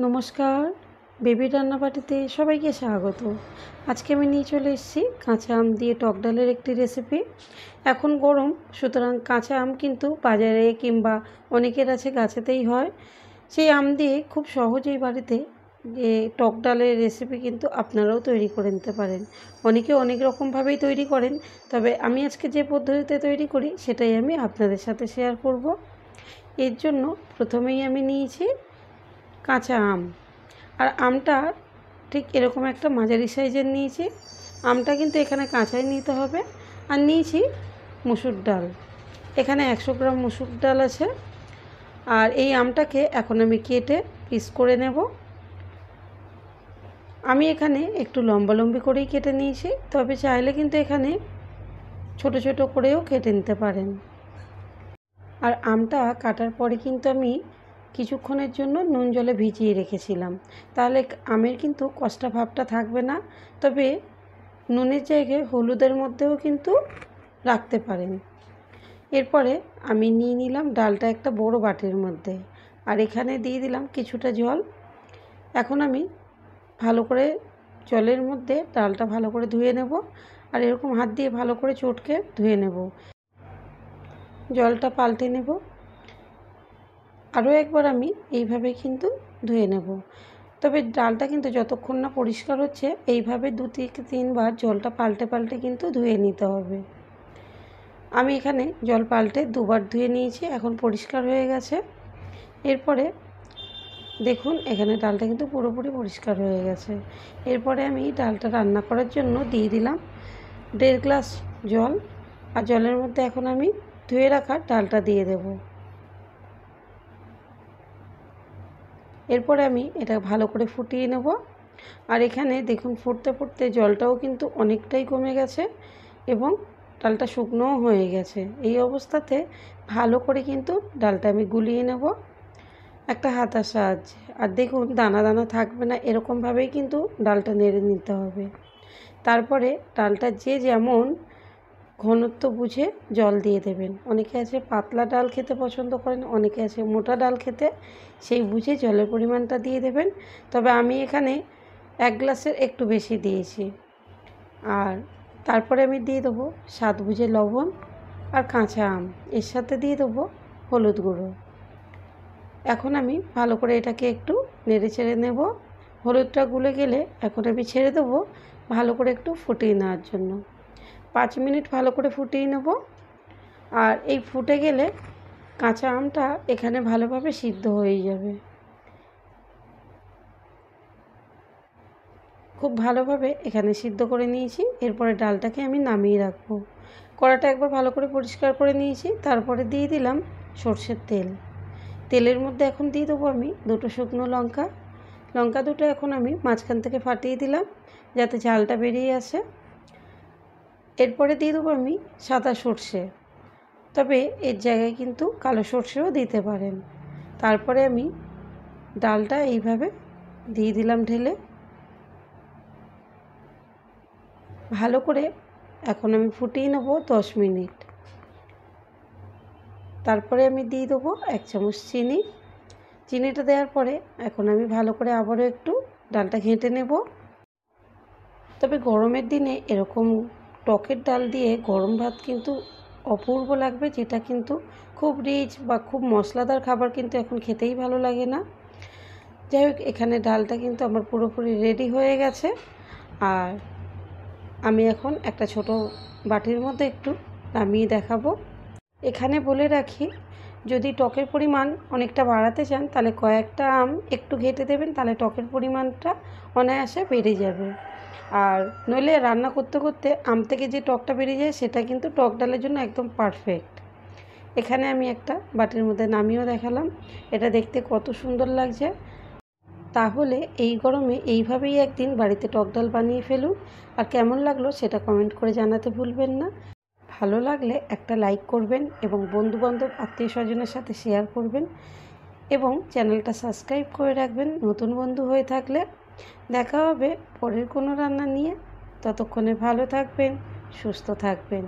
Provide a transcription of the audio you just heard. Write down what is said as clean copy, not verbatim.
নমস্কার, বেবি রান্নাবাটিতে সবাইকে স্বাগত। আজকে আমি নিয়ে চলে এসেছি কাঁচা আম দিয়ে টক ডালের একটি রেসিপি। এখন গরম, সুতরাং কাঁচা আম কিন্তু বাজারে কিংবা অনেকের আছে গাছেতেই হয়। সেই আম দিয়ে খুব সহজেই বাড়িতে যে টক ডালের রেসিপি কিন্তু আপনারাও তৈরি করে নিতে পারেন। অনেকে অনেক রকমভাবেই তৈরি করেন, তবে আমি আজকে যে পদ্ধতিতে তৈরি করি সেটাই আমি আপনাদের সাথে শেয়ার করব। এর জন্য প্রথমেই আমি নিয়েছি কাঁচা আম। আর আমটা ঠিক এরকম একটা মাঝারি সাইজের নিয়েছি। আমটা কিন্তু এখানে কাঁচাই নিতে হবে। আর নিয়েছি মুসুর ডাল, এখানে 100 গ্রাম মুসুর ডাল আছে। আর এই আমটাকে এখন আমি কেটে পিস করে নেব। আমি এখানে একটু লম্বালম্বি করেই কেটে নিয়েছি, তবে চাইলে কিন্তু এখানে ছোট ছোট করেও কেটে নিতে পারেন। আর আমটা কাটার পরে কিন্তু আমি কিছুক্ষণের জন্য নুন জলে ভিজিয়ে রেখেছিলাম, তাহলে আমের কিন্তু কষ্টা ভাবটা থাকবে না। তবে নুনের জায়গায় হলুদের মধ্যেও কিন্তু রাখতে পারেন। এরপরে আমি নিয়ে নিলাম ডালটা একটা বড় বাটির মধ্যে, আর এখানে দিয়ে দিলাম কিছুটা জল। এখন আমি ভালো করে জলের মধ্যে ডালটা ভালো করে ধুয়ে নেব, আর এরকম হাত দিয়ে ভালো করে চটকে ধুয়ে নেব। জলটা পাল্টে নেব, আরও একবার আমি এইভাবে কিন্তু ধুয়ে নেব। তবে ডালটা কিন্তু যতক্ষণ না পরিষ্কার হচ্ছে এইভাবে 2 থেকে 3 বার জলটা পাল্টে পাল্টে কিন্তু ধুয়ে নিতে হবে। আমি এখানে জল পাল্টে 2 বার ধুয়ে নিয়েছি, এখন পরিষ্কার হয়ে গেছে। এরপরে দেখুন এখানে ডালটা কিন্তু পুরোপুরি পরিষ্কার হয়ে গেছে। এরপরে আমি ডালটা রান্না করার জন্য দিয়ে দিলাম 1.5 গ্লাস জল, আর জলের মধ্যে এখন আমি ধুয়ে রাখা ডালটা দিয়ে দেব। এরপরে আমি এটা ভালো করে ফুটিয়ে নেব। আর এখানে দেখুন ফুটতে ফুটতে জলটাও কিন্তু অনেকটাই কমে গেছে এবং ডালটা শুকনোও হয়ে গেছে। এই অবস্থাতে ভালো করে কিন্তু ডালটা আমি গুলিয়ে নেব একটা হাতার সাহায্যে। আর দেখুন দানা দানা থাকবে না, এরকমভাবেই কিন্তু ডালটা নেড়ে নিতে হবে। তারপরে ডালটা যে যেমন ঘনত্ব বুঝে জল দিয়ে দেবেন। অনেকে আছে পাতলা ডাল খেতে পছন্দ করেন, অনেকে আছে মোটা ডাল খেতে, সেই বুঝে জলের পরিমাণটা দিয়ে দেবেন। তবে আমি এখানে 1 গ্লাসের একটু বেশি দিয়েছি। আর তারপরে আমি দিয়ে দেবো স্বাদ বুঝে লবণ আর কাঁচা আম, এর সাথে দিয়ে দেবো হলুদ গুঁড়ো। এখন আমি ভালো করে এটাকে একটু নেড়ে চেড়ে নেব। হলুদটা গুলে গেলে এখন আমি ছেড়ে দেবো ভালো করে একটু ফুটিয়ে নেওয়ার জন্য। 5 মিনিট ভালো করে ফুটিয়ে নেব। আর এই ফুটে গেলে কাঁচা আমটা এখানে ভালোভাবে সিদ্ধ হয়ে যাবে। খুব ভালোভাবে এখানে সিদ্ধ করে নিয়েছি। এরপরে ডালটাকে আমি নামিয়ে রাখবো। কড়াটা একবার ভালো করে পরিষ্কার করে নিয়েছি। তারপরে দিয়ে দিলাম সর্ষের তেল। তেলের মধ্যে এখন দিয়ে দেবো আমি 2টো শুকনো লঙ্কা। লঙ্কা দুটো এখন আমি মাঝখান থেকে ফাটিয়ে দিলাম যাতে ঝালটা বেরিয়ে আসে। এরপরে দিয়ে দেবো আমি সাদা সর্ষে, তবে এর জায়গায় কিন্তু কালো সর্ষেও দিতে পারেন। তারপরে আমি ডালটা এইভাবে দিয়ে দিলাম ঢেলে। ভালো করে এখন আমি ফুটিয়ে নেব 10 মিনিট। তারপরে আমি দিয়ে দেবো 1 চামচ চিনি। চিনিটা দেওয়ার পরে এখন আমি ভালো করে আবারও একটু ডালটা ঘেঁটে নেব। তবে গরমের দিনে এরকম টকের ডাল দিয়ে গরম ভাত কিন্তু অপূর্ব লাগবে, যেটা কিন্তু খুব রিচ বা খুব মশলাদার খাবার কিন্তু এখন খেতেই ভালো লাগে না। যাই হোক, এখানে ডালটা কিন্তু আমার পুরোপুরি রেডি হয়ে গেছে। আর আমি এখন একটা ছোট বাটির মধ্যে একটু নামিয়ে দেখাবো। এখানে বলে রাখি, যদি টকের পরিমাণ অনেকটা বাড়াতে চান তাহলে কয়েকটা আম একটু ঘেঁটে দেবেন, তাহলে টকের পরিমাণটা অনায়াসে বেড়ে যাবে। আর নইলে রান্না করতে করতে আম থেকে যে টকটা বেরিয়ে যায় সেটা কিন্তু টক ডালের জন্য একদম পারফেক্ট। এখানে আমি একটা বাটির মধ্যে নামিয়েও দেখালাম, এটা দেখতে কত সুন্দর লাগছে। তাহলে এই গরমে এইভাবেই একদিন বাড়িতে টক ডাল বানিয়ে ফেলুন। আর কেমন লাগলো সেটা কমেন্ট করে জানাতে ভুলবেন না। ভালো লাগলে একটা লাইক করবেন এবং বন্ধুবান্ধব আত্মীয় স্বজনের সাথে শেয়ার করবেন এবং চ্যানেলটা সাবস্ক্রাইব করে রাখবেন নতুন বন্ধু হয়ে থাকলে। দেখা হবে পরের কোনো রান্না নিয়ে। ততক্ষণে ভালো থাকবেন, সুস্থ থাকবেন।